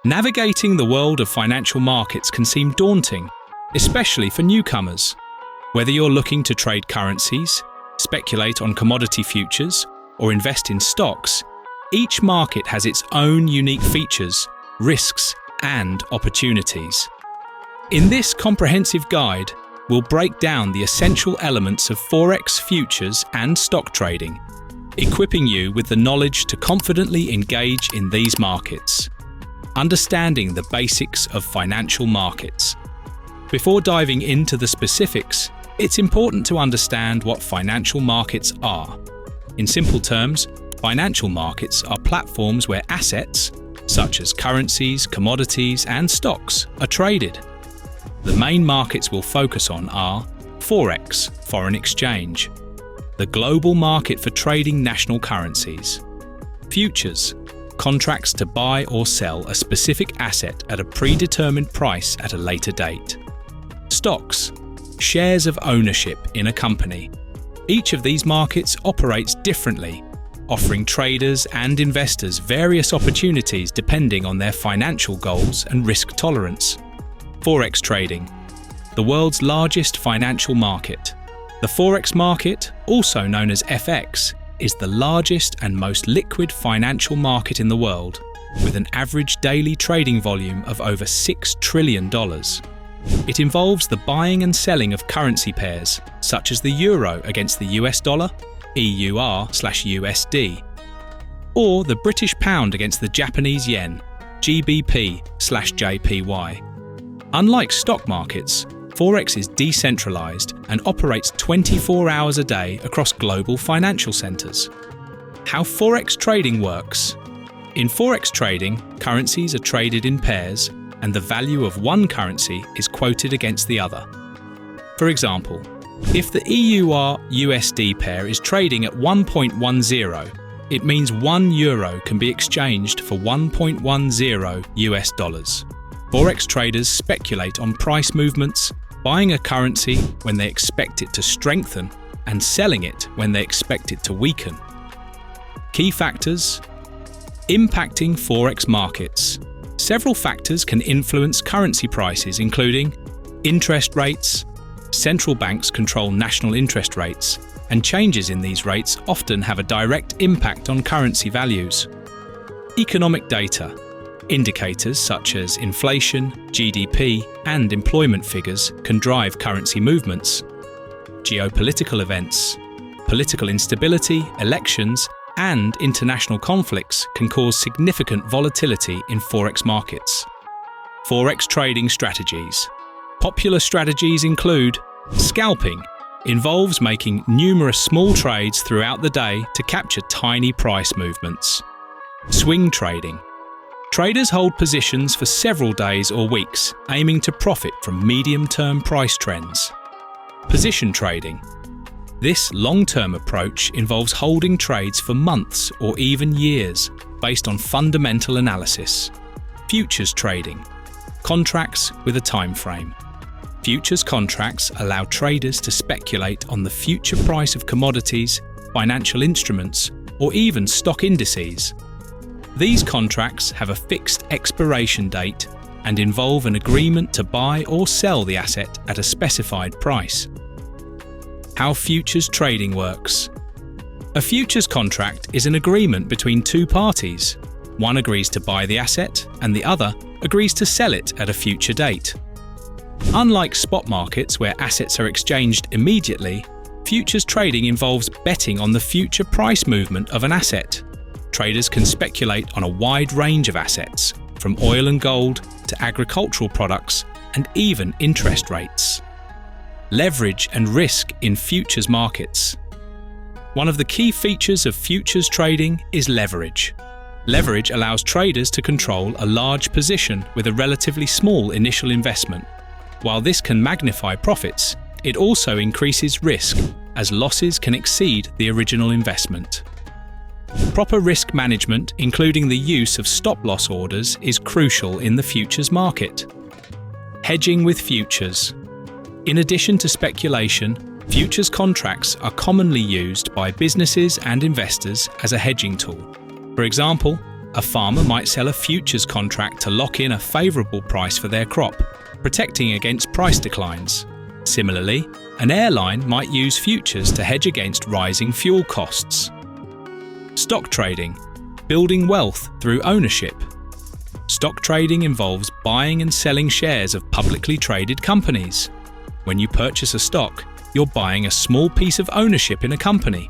Navigating the world of financial markets can seem daunting, especially for newcomers. Whether you're looking to trade currencies, speculate on commodity futures, or invest in stocks, each market has its own unique features, risks, and opportunities. In this comprehensive guide, we'll break down the essential elements of Forex futures and stock trading, equipping you with the knowledge to confidently engage in these markets. Understanding the basics of financial markets. Before diving into the specifics, it's important to understand what financial markets are. In simple terms, financial markets are platforms where assets, such as currencies, commodities, and stocks, are traded. The main markets we'll focus on are Forex, foreign exchange, the global market for trading national currencies, futures, contracts to buy or sell a specific asset at a predetermined price at a later date, stocks, shares of ownership in a company. Each of these markets operates differently, offering traders and investors various opportunities depending on their financial goals and risk tolerance. Forex trading, the world's largest financial market. The Forex market, also known as FX, is the largest and most liquid financial market in the world, with an average daily trading volume of over $6 trillion. It involves the buying and selling of currency pairs, such as the euro against the US dollar, EUR/USD, or the British pound against the Japanese yen, GBP/JPY. Unlike stock markets, Forex is decentralized and operates 24 hours a day across global financial centers. How Forex trading works. In Forex trading, currencies are traded in pairs, and the value of one currency is quoted against the other. For example, if the EUR/USD pair is trading at 1.10, it means €1 can be exchanged for $1.10. Forex traders speculate on price movements, buying a currency when they expect it to strengthen and selling it when they expect it to weaken. Key factors impacting Forex markets. Several factors can influence currency prices, including interest rates. Central banks control national interest rates, and changes in these rates often have a direct impact on currency values. Economic data. Indicators such as inflation, GDP, and employment figures can drive currency movements. Geopolitical events. Political instability, elections, and international conflicts can cause significant volatility in Forex markets. Forex trading strategies. Popular strategies include scalping. Involves making numerous small trades throughout the day to capture tiny price movements. Swing trading. Traders hold positions for several days or weeks, aiming to profit from medium-term price trends. Position trading. This long-term approach involves holding trades for months or even years, based on fundamental analysis. Futures trading. Contracts with a time frame. Futures contracts allow traders to speculate on the future price of commodities, financial instruments, or even stock indices. These contracts have a fixed expiration date and involve an agreement to buy or sell the asset at a specified price. How futures trading works. A futures contract is an agreement between two parties. One agrees to buy the asset and the other agrees to sell it at a future date. Unlike spot markets where assets are exchanged immediately, futures trading involves betting on the future price movement of an asset. Traders can speculate on a wide range of assets, from oil and gold to agricultural products and even interest rates. Leverage and risk in futures markets. One of the key features of futures trading is leverage. Leverage allows traders to control a large position with a relatively small initial investment. While this can magnify profits, it also increases risk, as losses can exceed the original investment. Proper risk management, including the use of stop-loss orders, is crucial in the futures market. Hedging with futures. In addition to speculation, futures contracts are commonly used by businesses and investors as a hedging tool. For example, A farmer might sell a futures contract to lock in a favourable price for their crop, protecting against price declines. Similarly, an airline might use futures to hedge against rising fuel costs. Stock trading, building wealth through ownership. Stock trading involves buying and selling shares of publicly traded companies. When you purchase a stock, you're buying a small piece of ownership in a company.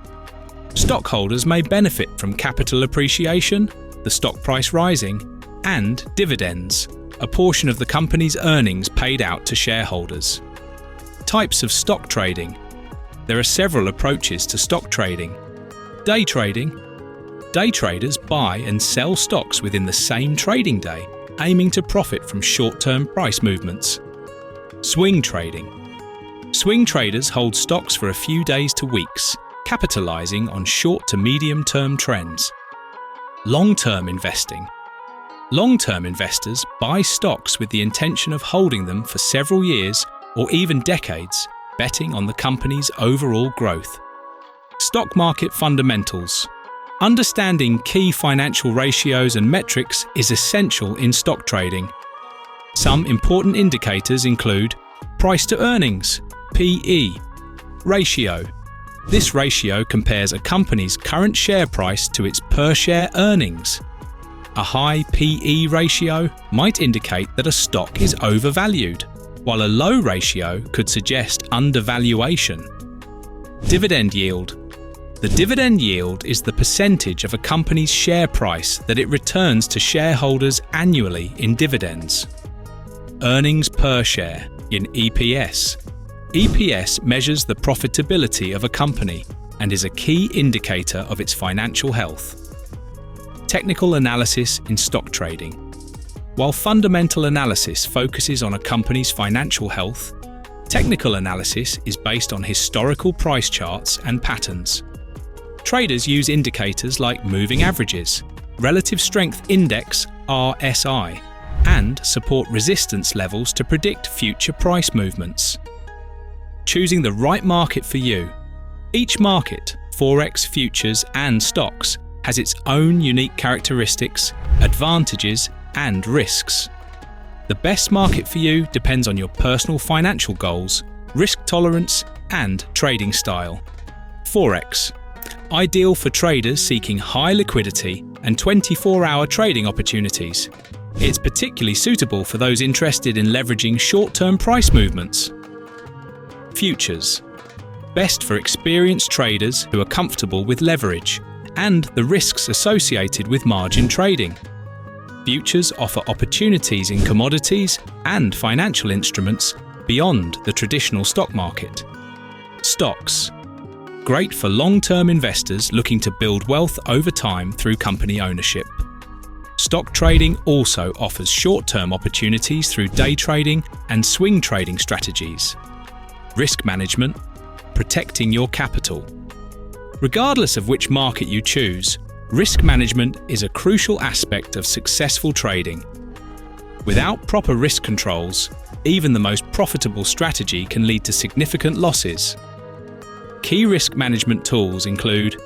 Stockholders may benefit from capital appreciation, the stock price rising, and dividends, a portion of the company's earnings paid out to shareholders. Types of stock trading. There are several approaches to stock trading. Day trading. Day traders buy and sell stocks within the same trading day, aiming to profit from short-term price movements. Swing trading. Swing traders hold stocks for a few days to weeks, capitalizing on short to medium-term trends. Long-term investing. Long-term investors buy stocks with the intention of holding them for several years or even decades, betting on the company's overall growth. Stock market fundamentals. Understanding key financial ratios and metrics is essential in stock trading. Some important indicators include price to earnings, PE, ratio. This ratio compares a company's current share price to its per-share earnings. A high PE ratio might indicate that a stock is overvalued, while a low ratio could suggest undervaluation. Dividend yield. The dividend yield is the percentage of a company's share price that it returns to shareholders annually in dividends. Earnings per share, in EPS. EPS measures the profitability of a company and is a key indicator of its financial health. Technical analysis in stock trading. While fundamental analysis focuses on a company's financial health, technical analysis is based on historical price charts and patterns. Traders use indicators like moving averages, relative strength index (RSI), and support resistance levels to predict future price movements. Choosing the right market for you. Each market, Forex, futures, and stocks, has its own unique characteristics, advantages, and risks. The best market for you depends on your personal financial goals, risk tolerance, and trading style. Forex. Ideal for traders seeking high liquidity and 24-hour trading opportunities. It's particularly suitable for those interested in leveraging short-term price movements. Futures. Best for experienced traders who are comfortable with leverage and the risks associated with margin trading. Futures offer opportunities in commodities and financial instruments beyond the traditional stock market. Stocks. Great for long-term investors looking to build wealth over time through company ownership. Stock trading also offers short-term opportunities through day trading and swing trading strategies. Risk management, protecting your capital. Regardless of which market you choose, risk management is a crucial aspect of successful trading. Without proper risk controls, even the most profitable strategy can lead to significant losses. Key risk management tools include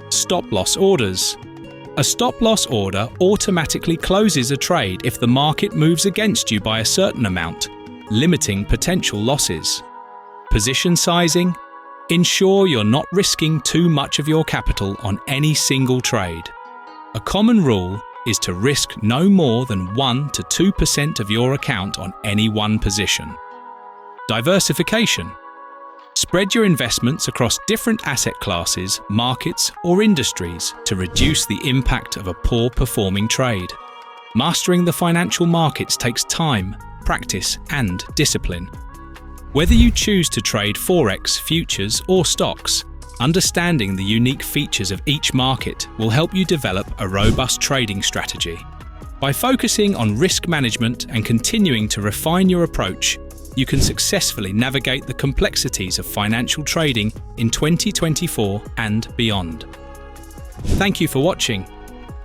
stop-loss orders. A stop-loss order automatically closes a trade if the market moves against you by a certain amount, limiting potential losses. Position sizing. Ensure you're not risking too much of your capital on any single trade. A common rule is to risk no more than 1 to 2% of your account on any one position. Diversification. Spread your investments across different asset classes, markets, or industries to reduce the impact of a poor performing trade. Mastering the financial markets takes time, practice, and discipline. Whether you choose to trade Forex, futures, or stocks, understanding the unique features of each market will help you develop a robust trading strategy. By focusing on risk management and continuing to refine your approach, you can successfully navigate the complexities of financial trading in 2024 and beyond. Thank you for watching.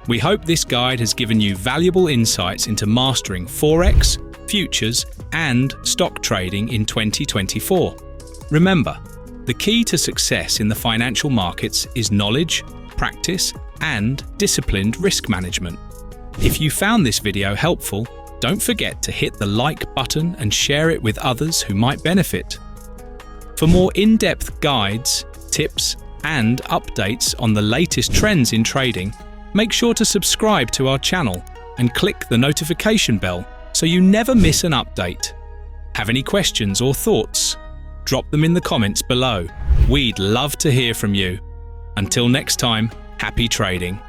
We hope this guide has given you valuable insights into mastering Forex, futures, and stock trading in 2024. Remember, the key to success in the financial markets is knowledge, practice, and disciplined risk management. If you found this video helpful, don't forget to hit the like button and share it with others who might benefit. For more in-depth guides, tips, and updates on the latest trends in trading, make sure to subscribe to our channel and click the notification bell so you never miss an update. Have any questions or thoughts? Drop them in the comments below. We'd love to hear from you. Until next time, happy trading.